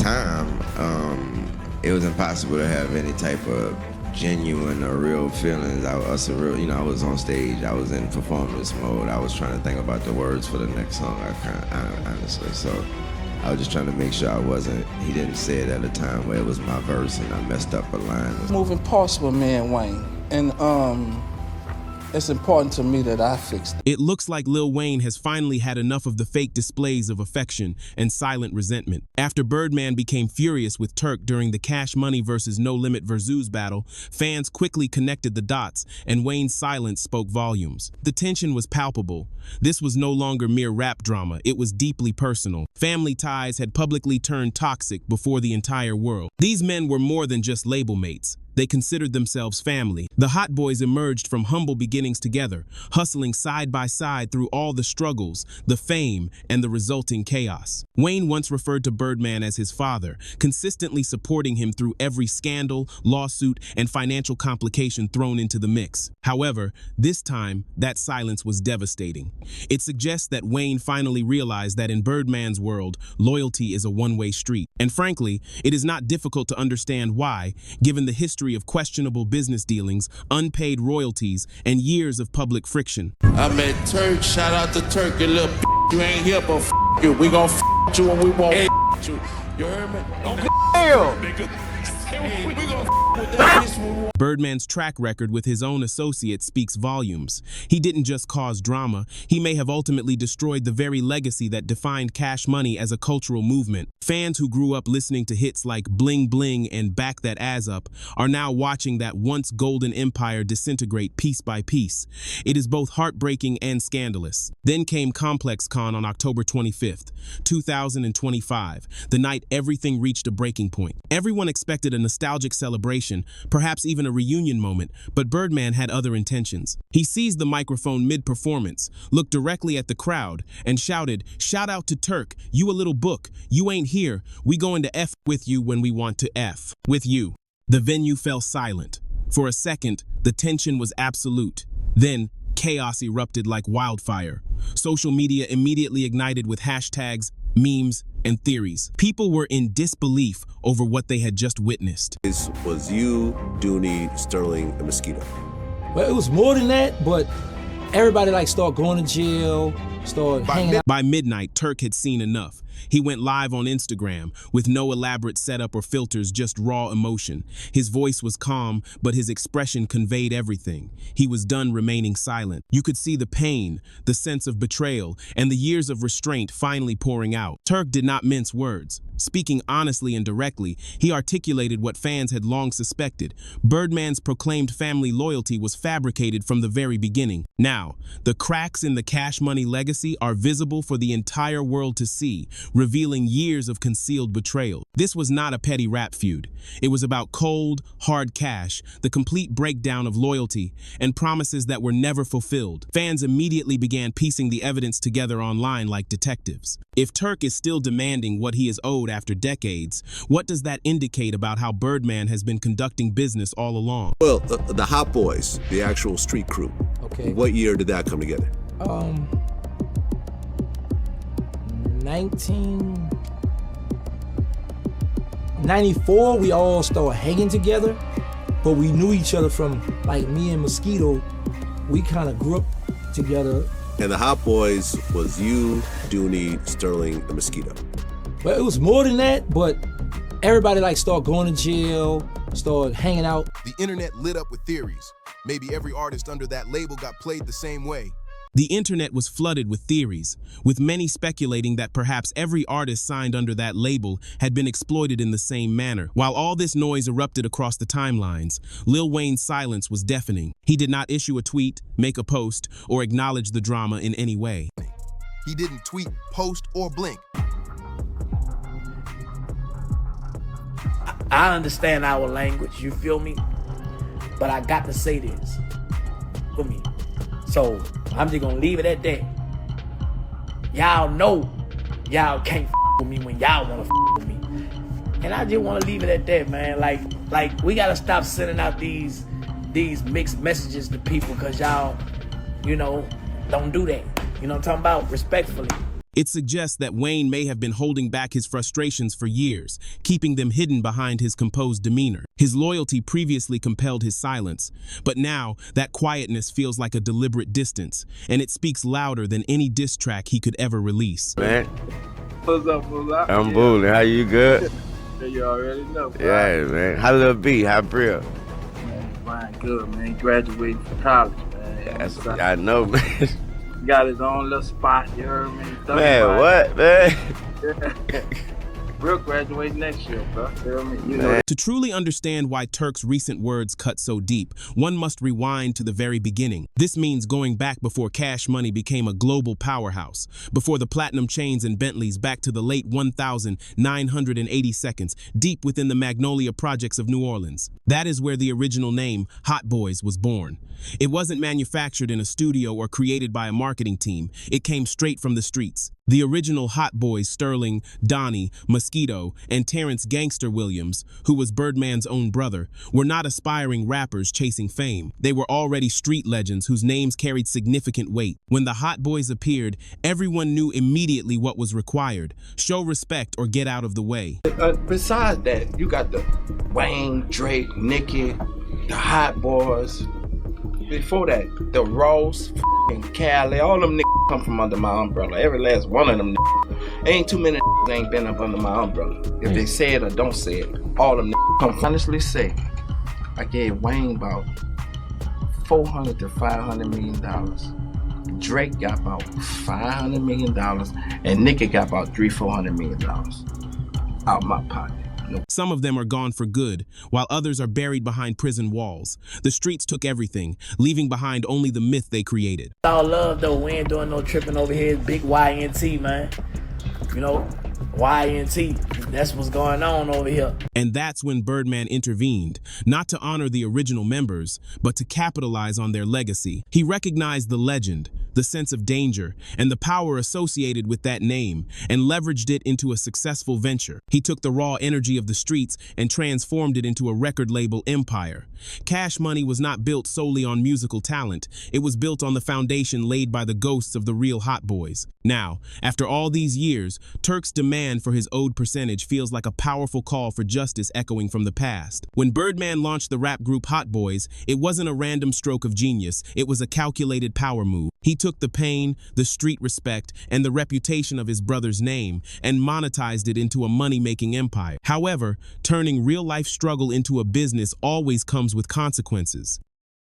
time, it was impossible to have any type of genuine or real feelings. I was on stage, I was in performance mode. I was trying to think about the words for the next song, honestly. So I was just trying to make sure he didn't say it at a time where it was my verse and I messed up a line. Moving parts with me and Wayne, and it's important to me that I fix it. It looks like Lil Wayne has finally had enough of the fake displays of affection and silent resentment. After Birdman became furious with Turk during the Cash Money versus No Limit Versus battle, fans quickly connected the dots, and Wayne's silence spoke volumes. The tension was palpable. This was no longer mere rap drama, it was deeply personal. Family ties had publicly turned toxic before the entire world. These men were more than just label mates. They considered themselves family. The Hot Boys emerged from humble beginnings together, hustling side by side through all the struggles, the fame, and the resulting chaos. Wayne once referred to Birdman as his father, consistently supporting him through every scandal, lawsuit, and financial complication thrown into the mix. However, this time, that silence was devastating. It suggests that Wayne finally realized that in Birdman's world, loyalty is a one-way street. And frankly, it is not difficult to understand why, given the history of questionable business dealings, unpaid royalties, and years of public friction. I met Turk, shout out to Turk, you little you ain't here, but you. We gon' you when we won't you. You heard me? We gon' with that Birdman's track record with his own associates speaks volumes. He didn't just cause drama, he may have ultimately destroyed the very legacy that defined Cash Money as a cultural movement. Fans who grew up listening to hits like Bling Bling and Back That Ass Up are now watching that once golden empire disintegrate piece by piece. It is both heartbreaking and scandalous. Then came Complex Con on October 25th, 2025, the night everything reached a breaking point. Everyone expected a nostalgic celebration, perhaps even a reunion moment, but Birdman had other intentions. He seized the microphone mid-performance, looked directly at the crowd, and shouted, "Shout out to Turk, you a little book, you ain't here, we going to F with you when we want to F with you." The venue fell silent. For a second, the tension was absolute. Then, chaos erupted like wildfire. Social media immediately ignited with hashtags, memes, and theories. People were in disbelief over what they had just witnessed. This was you, Dooney, Sterling, and Mosquito. Well, it was more than that, but everybody started going to jail, started hanging out. By midnight, Turk had seen enough. He went live on Instagram with no elaborate setup or filters, just raw emotion. His voice was calm, but his expression conveyed everything. He was done remaining silent. You could see the pain, the sense of betrayal, and the years of restraint finally pouring out. Turk did not mince words. Speaking honestly and directly, he articulated what fans had long suspected. Birdman's proclaimed family loyalty was fabricated from the very beginning. Now, the cracks in the Cash Money legacy are visible for the entire world to see, revealing years of concealed betrayal. This was not a petty rap feud. It was about cold, hard cash, the complete breakdown of loyalty, and promises that were never fulfilled. Fans immediately began piecing the evidence together online like detectives. If Turk is still demanding what he is owed after decades, what does that indicate about how Birdman has been conducting business all along? Well, the Hot Boys, the actual street crew. Okay. What year did that come together? 1994, we all started hanging together, but we knew each other from, me and Mosquito, we kind of grew up together. And the Hot Boys was you, Dooney, Sterling, and Mosquito. Well, it was more than that, but everybody started going to jail, started hanging out. The internet lit up with theories. Maybe every artist under that label got played the same way. The internet was flooded with theories, with many speculating that perhaps every artist signed under that label had been exploited in the same manner. While all this noise erupted across the timelines, Lil Wayne's silence was deafening. He did not issue a tweet, make a post, or acknowledge the drama in any way. He didn't tweet, post, or blink. I understand our language, you feel me? But I got to say this for me. So I'm just gonna leave it at that. Y'all know y'all can't with me when y'all wanna with me. And I just wanna leave it at that, man. Like we gotta stop sending out these mixed messages to people, cause y'all, don't do that. You know what I'm talking about? Respectfully. It suggests that Wayne may have been holding back his frustrations for years, keeping them hidden behind his composed demeanor. His loyalty previously compelled his silence, but now that quietness feels like a deliberate distance, and it speaks louder than any diss track he could ever release. Man, What's up? I'm bullying. How you good? You already know, bro. Yeah, man. How Lil B? How Bria? Man, fine, good, man. Graduating from college, man. That's what I know, man. Got his own little spot, you heard me? Man, what, man? We'll graduate next year, bro. You hear me? You know. To truly understand why Turk's recent words cut so deep, one must rewind to the very beginning. This means going back before Cash Money became a global powerhouse, before the platinum chains and Bentleys, back to the late 1980 seconds, deep within the Magnolia projects of New Orleans. That is where the original name, Hot Boys, was born. It wasn't manufactured in a studio or created by a marketing team. It came straight from the streets. The original Hot Boys, Sterling, Donnie, Mosquito, and Terrence Gangster Williams, who was Birdman's own brother, were not aspiring rappers chasing fame. They were already street legends whose names carried significant weight. When the Hot Boys appeared, everyone knew immediately what was required: show respect or get out of the way. Besides that, you got the Wayne, Drake, Nicki, the Hot Boys. Before that, the Ross, Cali, all them niggas come from under my umbrella. Every last one of them niggas. Ain't too many niggas ain't been up under my umbrella. If they say it or don't say it, all them niggas come from. Honestly say, I gave Wayne about $400 to $500 million. Drake got about $500 million, and Nicki got about $300-400 million out my pocket. Some of them are gone for good, while others are buried behind prison walls. The streets took everything, leaving behind only the myth they created. All love though, we ain't doing no tripping over here. It's big YNT, man. You know, YNT, that's what's going on over here. And that's when Birdman intervened, not to honor the original members, but to capitalize on their legacy. He recognized the legend, the sense of danger, and the power associated with that name, and leveraged it into a successful venture. He took the raw energy of the streets and transformed it into a record label empire. Cash Money was not built solely on musical talent. It was built on the foundation laid by the ghosts of the real Hot Boys. Now, after all these years, Turk's demand for his owed percentage feels like a powerful call for justice echoing from the past. When Birdman launched the rap group Hot Boys, it wasn't a random stroke of genius. It was a calculated power move. He took the pain, the street respect, and the reputation of his brother's name and monetized it into a money-making empire. However, turning real-life struggle into a business always comes with consequences.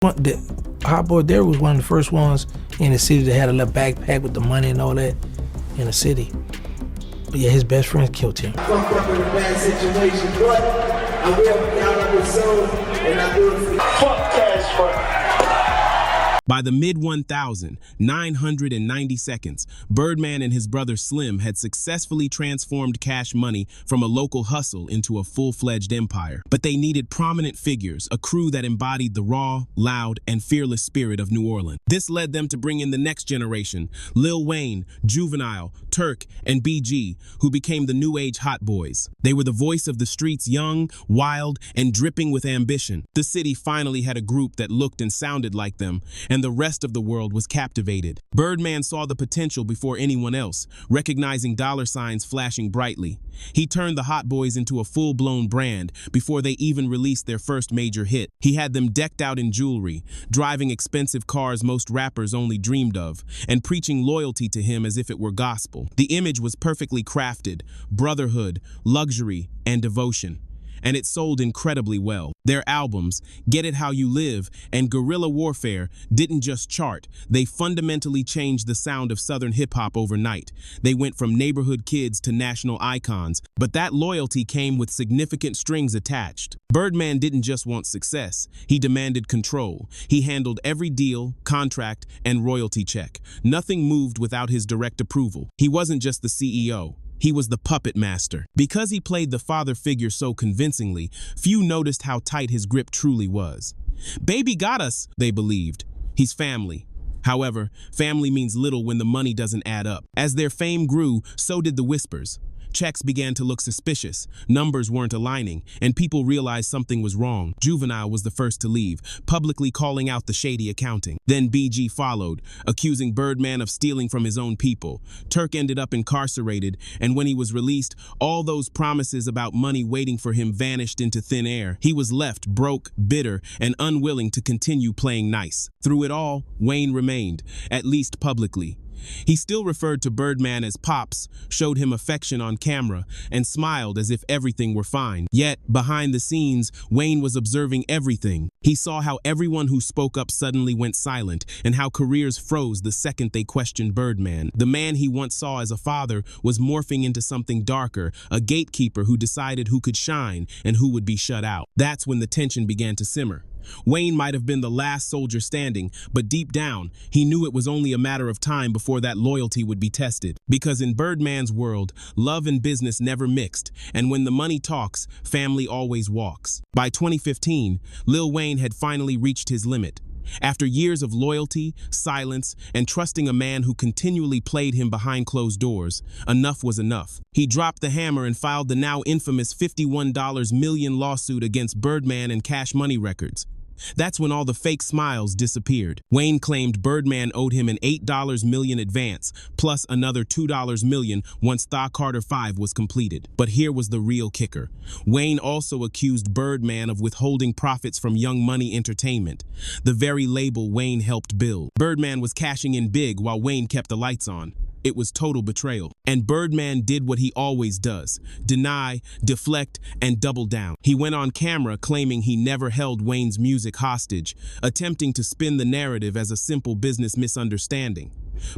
The Hot Boy there was one of the first ones in the city that had a little backpack with the money and all that in the city. But yeah, his best friend killed him. I fucked up in a bad situation, but I will be out of the zone and I do it for fuck Cash Money. By the mid-1990 seconds, Birdman and his brother Slim had successfully transformed Cash Money from a local hustle into a full-fledged empire. But they needed prominent figures, a crew that embodied the raw, loud, and fearless spirit of New Orleans. This led them to bring in the next generation: Lil Wayne, Juvenile, Turk, and BG, who became the new age Hot Boys. They were the voice of the streets, young, wild, and dripping with ambition. The city finally had a group that looked and sounded like them, and the rest of the world was captivated. Birdman saw the potential before anyone else, recognizing dollar signs flashing brightly. He turned the Hot Boys into a full-blown brand before they even released their first major hit. He had them decked out in jewelry, driving expensive cars most rappers only dreamed of, and preaching loyalty to him as if it were gospel. The image was perfectly crafted: brotherhood, luxury, and devotion. And it sold incredibly well. Their albums, Get It How You Live and Guerrilla Warfare, didn't just chart, they fundamentally changed the sound of Southern hip-hop overnight. They went from neighborhood kids to national icons, but that loyalty came with significant strings attached. Birdman didn't just want success, he demanded control. He handled every deal, contract, and royalty check. Nothing moved without his direct approval. He wasn't just the CEO. He was the puppet master. Because he played the father figure so convincingly, few noticed how tight his grip truly was. Baby got us, they believed. He's family. However, family means little when the money doesn't add up. As their fame grew, so did the whispers. Checks began to look suspicious, numbers weren't aligning, and people realized something was wrong. Juvenile was the first to leave, publicly calling out the shady accounting. Then BG followed, accusing Birdman of stealing from his own people. Turk ended up incarcerated, and when he was released, all those promises about money waiting for him vanished into thin air. He was left broke, bitter, and unwilling to continue playing nice. Through it all, Wayne remained, at least publicly. He still referred to Birdman as Pops, showed him affection on camera, and smiled as if everything were fine. Yet, behind the scenes, Wayne was observing everything. He saw how everyone who spoke up suddenly went silent, and how careers froze the second they questioned Birdman. The man he once saw as a father was morphing into something darker, a gatekeeper who decided who could shine and who would be shut out. That's when the tension began to simmer. Wayne might have been the last soldier standing, but deep down, he knew it was only a matter of time before that loyalty would be tested. Because in Birdman's world, love and business never mixed, and when the money talks, family always walks. By 2015, Lil Wayne had finally reached his limit. After years of loyalty, silence, and trusting a man who continually played him behind closed doors, enough was enough. He dropped the hammer and filed the now infamous $51 million lawsuit against Birdman and Cash Money Records. That's when all the fake smiles disappeared. Wayne claimed Birdman owed him an $8 million advance, plus another $2 million once Thaw Carter 5 was completed. But here was the real kicker. Wayne also accused Birdman of withholding profits from Young Money Entertainment, the very label Wayne helped build. Birdman was cashing in big while Wayne kept the lights on. It was total betrayal. And Birdman did what he always does: deny, deflect, and double down. He went on camera claiming he never held Wayne's music hostage, attempting to spin the narrative as a simple business misunderstanding.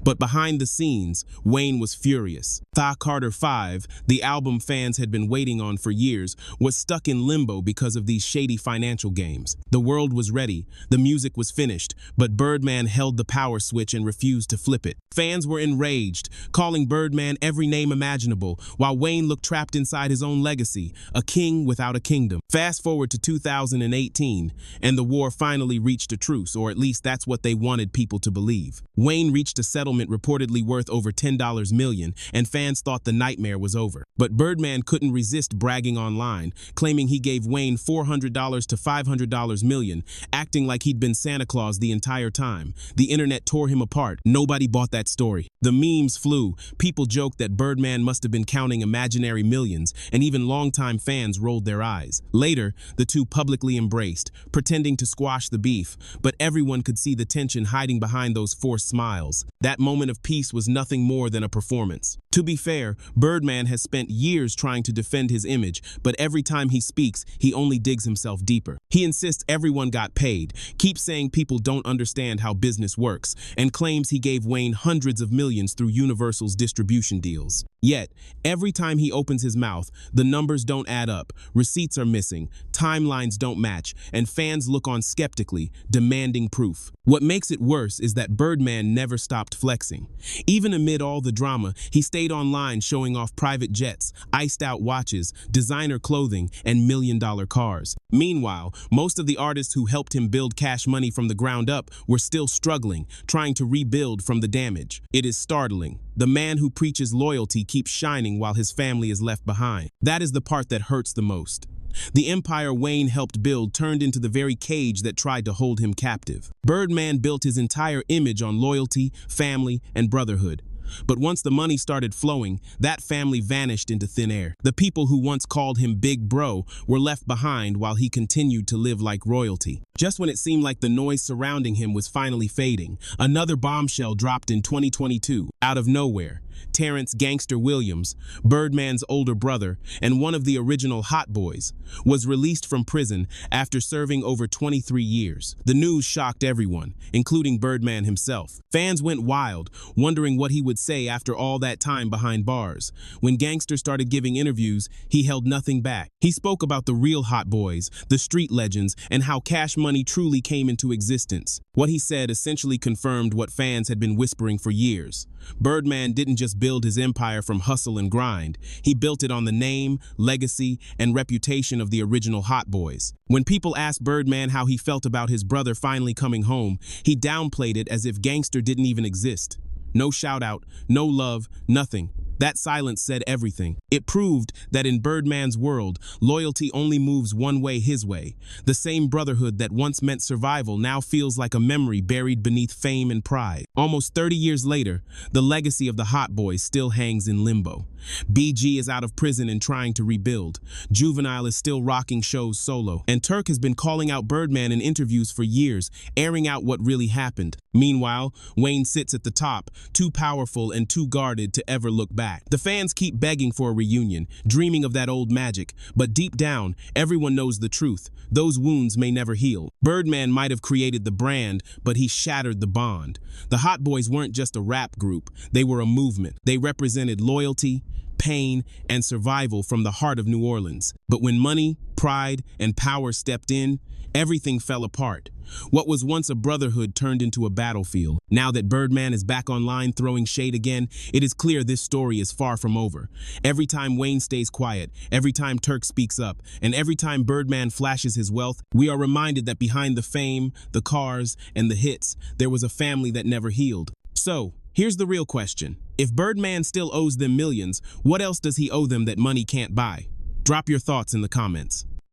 But behind the scenes, Wayne was furious. Thaw Carter 5, the album fans had been waiting on for years, was stuck in limbo because of these shady financial games. The world was ready, the music was finished, but Birdman held the power switch and refused to flip it. Fans were enraged, calling Birdman every name imaginable, while Wayne looked trapped inside his own legacy, a king without a kingdom. Fast forward to 2018, and the war finally reached a truce, or at least that's what they wanted people to believe. Wayne reached a settlement reportedly worth over $10 million, and fans thought the nightmare was over. But Birdman couldn't resist bragging online, claiming he gave Wayne $400 to $500 million, acting like he'd been Santa Claus the entire time. The internet tore him apart. Nobody bought that story. The memes flew. People joked that Birdman must have been counting imaginary millions, and even longtime fans rolled their eyes. Later, the two publicly embraced, pretending to squash the beef, but everyone could see the tension hiding behind those forced smiles. That moment of peace was nothing more than a performance. To be fair, Birdman has spent years trying to defend his image, but every time he speaks, he only digs himself deeper. He insists everyone got paid, keeps saying people don't understand how business works, and claims he gave Wayne hundreds of millions through Universal's distribution deals. Yet, every time he opens his mouth, the numbers don't add up, receipts are missing, timelines don't match, and fans look on skeptically, demanding proof. What makes it worse is that Birdman never stopped flexing. Even amid all the drama, he stayed online showing off private jets, iced-out watches, designer clothing, and million-dollar cars. Meanwhile, most of the artists who helped him build Cash Money from the ground up were still struggling, trying to rebuild from the damage. It is startling. The man who preaches loyalty keeps shining while his family is left behind. That is the part that hurts the most. The empire Wayne helped build turned into the very cage that tried to hold him captive. Birdman built his entire image on loyalty, family, and brotherhood. But once the money started flowing, that family vanished into thin air. The people who once called him Big Bro were left behind while he continued to live like royalty. Just when it seemed like the noise surrounding him was finally fading, another bombshell dropped in 2022. Out of nowhere, Terrence "Gangster" Williams, Birdman's older brother and one of the original Hot Boys, was released from prison after serving over 23 years. The news shocked everyone, including Birdman himself. Fans went wild, wondering what he would say after all that time behind bars. When Gangster started giving interviews, he held nothing back. He spoke about the real Hot Boys, the street legends, and how Cash Money truly came into existence. What he said essentially confirmed what fans had been whispering for years. Birdman didn't just build his empire from hustle and grind. He built it on the name, legacy, and reputation of the original Hot Boys. When people asked Birdman how he felt about his brother finally coming home, he downplayed it as if Gangster didn't even exist. No shout out, no love, nothing. That silence said everything. It proved that in Birdman's world, loyalty only moves one way, his way. The same brotherhood that once meant survival now feels like a memory buried beneath fame and pride. Almost 30 years later, the legacy of the Hot Boys still hangs in limbo. BG is out of prison and trying to rebuild. Juvenile is still rocking shows solo. And Turk has been calling out Birdman in interviews for years, airing out what really happened. Meanwhile, Wayne sits at the top, too powerful and too guarded to ever look back. The fans keep begging for a reunion, dreaming of that old magic. But deep down, everyone knows the truth. Those wounds may never heal. Birdman might have created the brand, but he shattered the bond. The Hot Boys weren't just a rap group. They were a movement. They represented loyalty, pain, and survival from the heart of New Orleans. But when money, pride, and power stepped in, everything fell apart. What was once a brotherhood turned into a battlefield. Now that Birdman is back online throwing shade again, it is clear this story is far from over. Every time Wayne stays quiet, every time Turk speaks up, and every time Birdman flashes his wealth, we are reminded that behind the fame, the cars, and the hits, there was a family that never healed. So, here's the real question. If Birdman still owes them millions, what else does he owe them that money can't buy? Drop your thoughts in the comments.